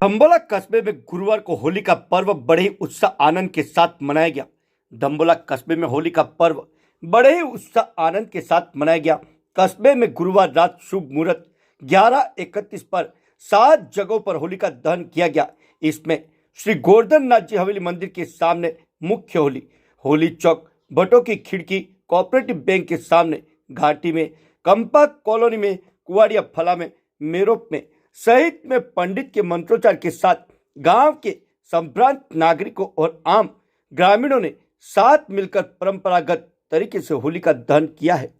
दंबोला कस्बे में गुरुवार को होली का पर्व बड़े ही उत्साह आनंद के साथ मनाया गया। दंबोला कस्बे में होली का पर्व बड़े ही उत्साह आनंद के साथ मनाया गया। कस्बे में गुरुवार रात शुभ मुहूर्त 11:31 पर 7 जगहों पर होली का दहन किया गया। इसमें श्री गोवर्धन नाथ जी हवेली मंदिर के सामने मुख्य होली चौक, भट्टों की खिड़की, कोऑपरेटिव बैंक के सामने, घाटी में, कंपा कॉलोनी में, कुवाड़िया फला में, मेरोप में सहित में पंडित के मंत्रोच्चार के साथ गांव के संभ्रांत नागरिकों और आम ग्रामीणों ने साथ मिलकर परंपरागत तरीके से होली का दहन किया है।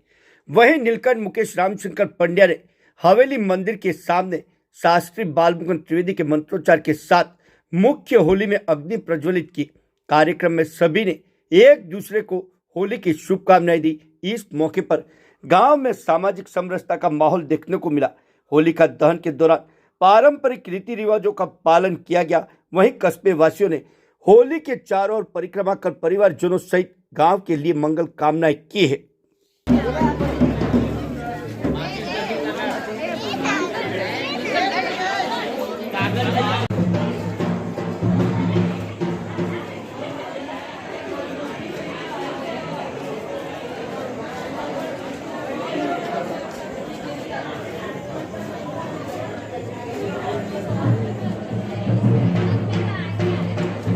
वहीं नीलकंठ मुकेश रामशंकर पंड्या ने हवेली मंदिर के सामने शास्त्री बालमुकुंद त्रिवेदी के मंत्रोच्चार के साथ मुख्य होली में अग्नि प्रज्वलित की। कार्यक्रम में सभी ने एक दूसरे को होली की शुभकामनाएं दी। इस मौके पर गांव में सामाजिक समरसता का माहौल देखने को मिला। होली का दहन के दौरान पारंपरिक रीति रिवाजों का पालन किया गया। वहीं कस्बे वासियों ने होली के चारों ओर परिक्रमा कर परिवारजनों सहित गांव के लिए मंगल कामनाएं की है।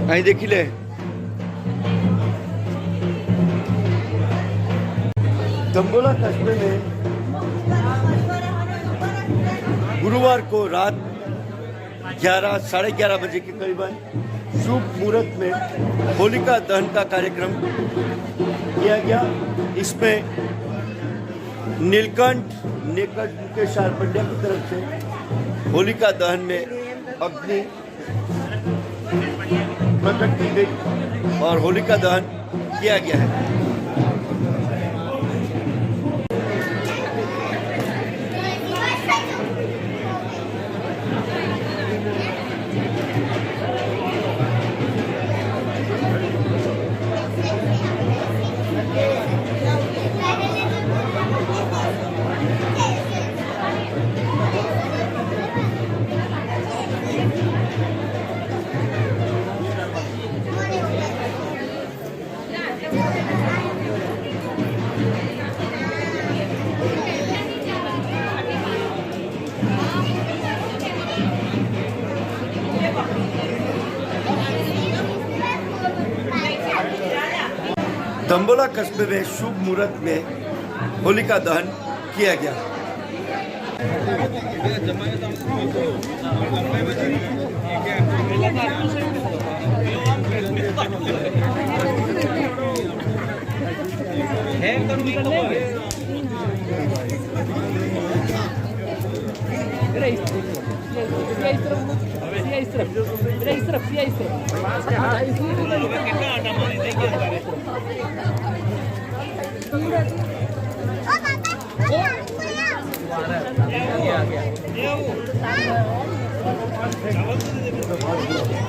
અહીં देखी ले दंबोला कस्बे में गुरुवार को रात 11 साढ़े 11 बजे के करीबन शुभ मुहूर्त में होलिका दहन का कार्यक्रम किया गया। इसमें नीलकंठ मुकेश पंड्या की तरफ से होलिका दहन में अग्नि प्रकट की गई और होलिका दहन किया गया है। दंबोला कस्बे में शुभ मुहूर्त में होलिका दहन किया गया।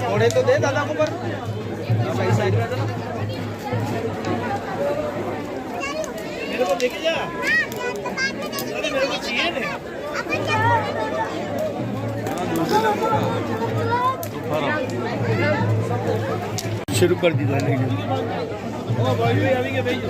थोड़े तो दे दादा को पर सही साइड में ना मेरे को लेके जा। अरे मेरे को चाहिए नहीं। शुरू कर दी जाने ओ भाई अभी के भेजो।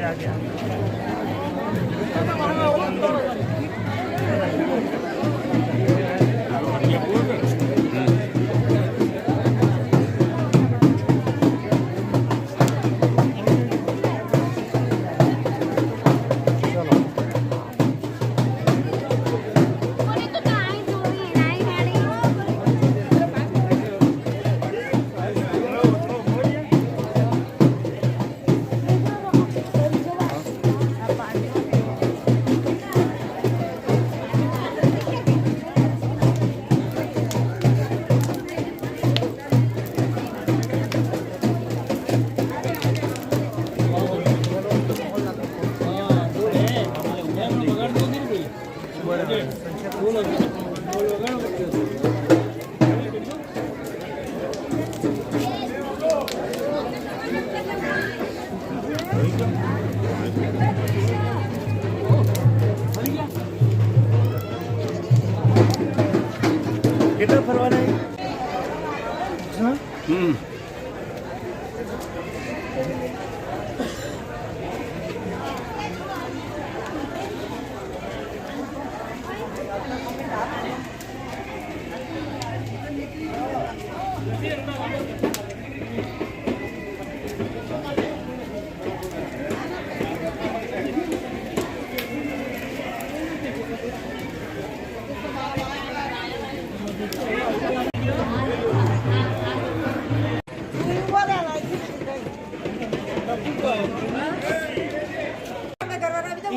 आ गया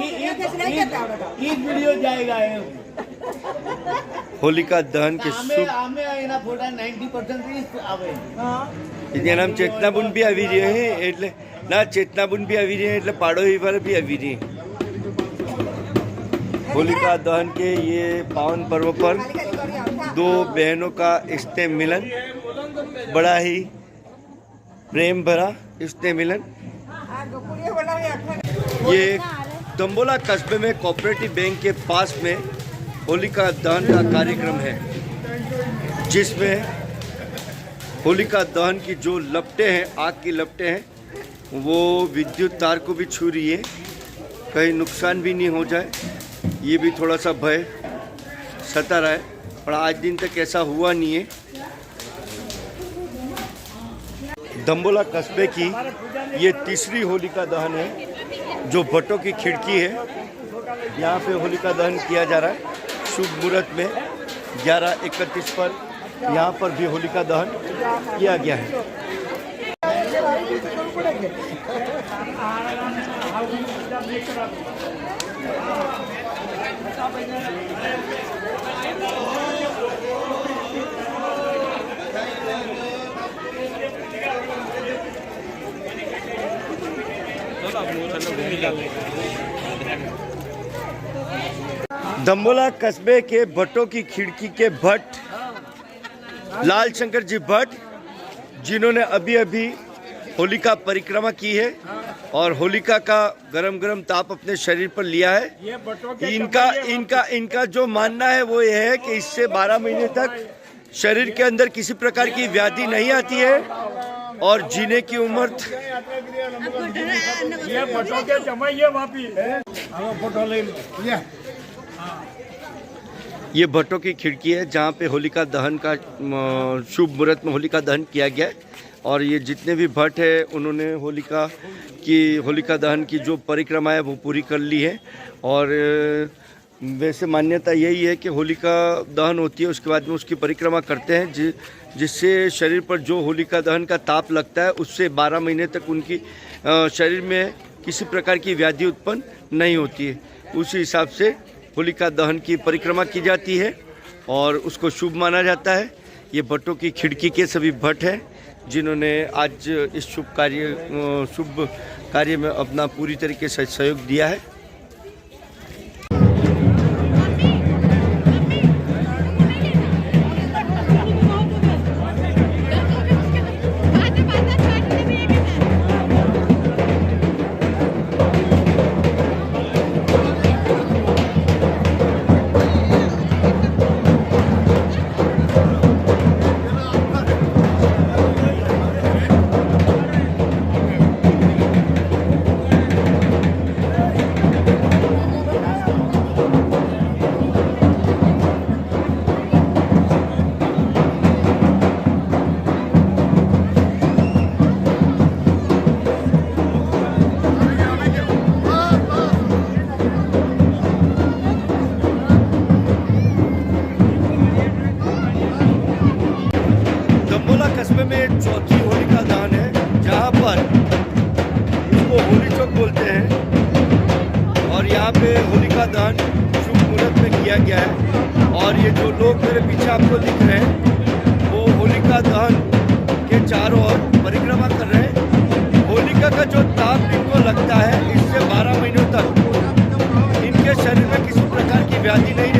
वीडियो जाएगा होलिका दहन के शुभ એના ફોટા 90% આવે જેના નામ ચેતનાબુન બી આવી રહી છે એટલે ના ચેતનાબુન બી આવી રહી है એટલે પાડોવી वाला भी આવી रही है। होलिका दहन के ये पावन पर्व पर दो बहनों का स्नेह मिलन, बड़ा ही प्रेम भरा स्नेह मिलन। ये दम्बोला कस्बे में कोऑपरेटिव बैंक के पास में होलिका दहन का कार्यक्रम है, जिसमें होलिका दहन की जो लपटें हैं, आग की लपटें हैं, वो विद्युत तार को भी छू रही है, कहीं नुकसान भी नहीं हो जाए, ये भी थोड़ा सा भय सता रहा है, पर आज दिन तक ऐसा हुआ नहीं है। दम्बोला कस्बे की ये तीसरी होलिका दहन है, जो भट्टों की खिड़की है, यहाँ पे होलिका दहन किया जा रहा है। शुभ मुहूर्त में 11:31 पर यहाँ पर भी होलिका दहन किया गया है। दम्बोला कस्बे के भट्टों की खिड़की के भट्ट लाल शंकर जी भट्ट, जिन्होंने अभी अभी होलिका परिक्रमा की है और होलिका का गरम गरम ताप अपने शरीर पर लिया है। इनका जो मानना है वो ये है कि इससे 12 महीने तक शरीर के अंदर किसी प्रकार की व्याधि नहीं आती है और जीने की उम्र ये भट्टों की खिड़की है, जहाँ पे होलिका दहन का शुभ मुहूर्त में होलिका दहन किया गया है। और ये जितने भी भट्ट है उन्होंने होलिका दहन की जो परिक्रमा है वो पूरी कर ली है। और वैसे मान्यता यही है कि होलिका दहन होती है, उसके बाद में उसकी परिक्रमा करते हैं, जिससे शरीर पर जो होलिका दहन का ताप लगता है उससे 12 महीने तक उनकी शरीर में किसी प्रकार की व्याधि उत्पन्न नहीं होती है। उसी हिसाब से होलिका दहन की परिक्रमा की जाती है और उसको शुभ माना जाता है। ये भट्टों की खिड़की के सभी भट्ट हैं, जिन्होंने आज इस शुभ कार्य में अपना पूरी तरीके से सहयोग दिया है। कस्बे में चौथी होलिका दहन है, जहाँ पर इसको होली चौक बोलते हैं और यहाँ पे होलिका दहन शुभ मुहूर्त में किया गया है। और ये जो लोग मेरे पीछे आपको दिख रहे हैं वो होलिका दहन के चारों ओर परिक्रमा कर रहे हैं। होलिका का जो ताप इनको लगता है, इससे 12 महीनों तक इनके शरीर में किसी प्रकार की व्याधि नहीं